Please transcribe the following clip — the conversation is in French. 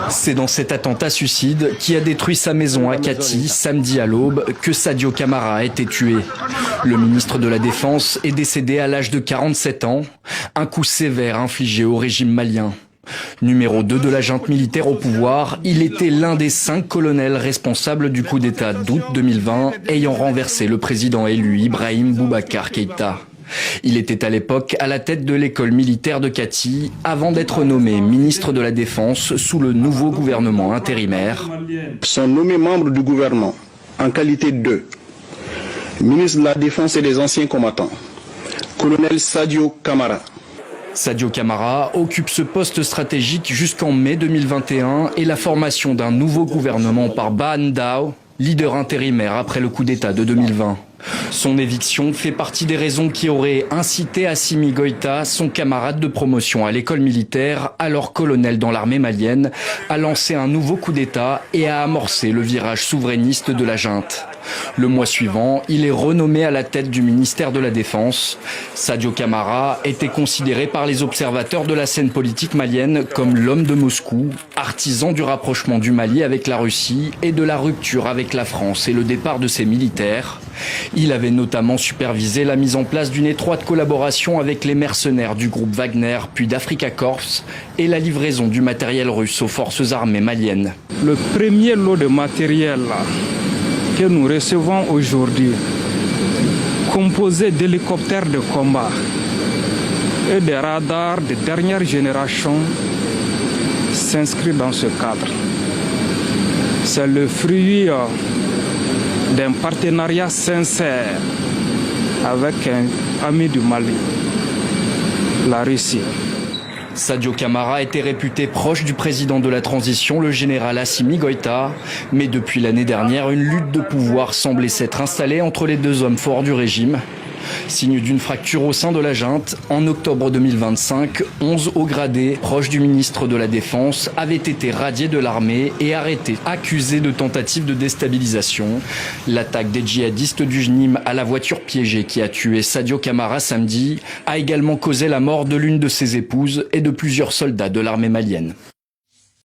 C'est dans cet attentat suicide qui a détruit sa maison à Kati samedi à l'aube que Sadio Camara a été tué. Le ministre de la Défense est décédé à l'âge de 47 ans, un coup sévère infligé au régime malien. Numéro 2 de la junte militaire au pouvoir, il était l'un des 5 colonels responsables du coup d'État d'août 2020 ayant renversé le président élu Ibrahim Boubacar Keïta. Il était à l'époque à la tête de l'école militaire de Kati avant d'être nommé ministre de la Défense sous le nouveau gouvernement intérimaire. Sont nommés membres du gouvernement en qualité de ministre de la Défense et des anciens combattants, colonel Sadio Camara. Sadio Camara occupe ce poste stratégique jusqu'en mai 2021 et la formation d'un nouveau gouvernement par Bah Ndao, leader intérimaire après le coup d'État de 2020. Son éviction fait partie des raisons qui auraient incité Assimi Goïta, son camarade de promotion à l'école militaire, alors colonel dans l'armée malienne, à lancer un nouveau coup d'État et à amorcer le virage souverainiste de la junte. Le mois suivant, il est renommé à la tête du ministère de la Défense. Sadio Camara était considéré par les observateurs de la scène politique malienne comme l'homme de Moscou, artisan du rapprochement du Mali avec la Russie et de la rupture avec la France et le départ de ses militaires. Il avait notamment supervisé la mise en place d'une étroite collaboration avec les mercenaires du groupe Wagner puis d'Africa Corps et la livraison du matériel russe aux forces armées maliennes. Le premier lot de matériel que nous recevons aujourd'hui, composé d'hélicoptères de combat et de radars de dernière génération, s'inscrit dans ce cadre. C'est le fruit d'un partenariat sincère avec un ami du Mali, la Russie. Sadio Camara était réputé proche du président de la transition, le général Assimi Goïta. Mais depuis l'année dernière, une lutte de pouvoir semblait s'être installée entre les deux hommes forts du régime. Signe d'une fracture au sein de la junte, en octobre 2025, 11 hauts gradés proches du ministre de la Défense avaient été radiés de l'armée et arrêtés, accusés de tentative de déstabilisation. L'attaque des djihadistes du JNIM à la voiture piégée qui a tué Sadio Camara samedi a également causé la mort de l'une de ses épouses et de plusieurs soldats de l'armée malienne.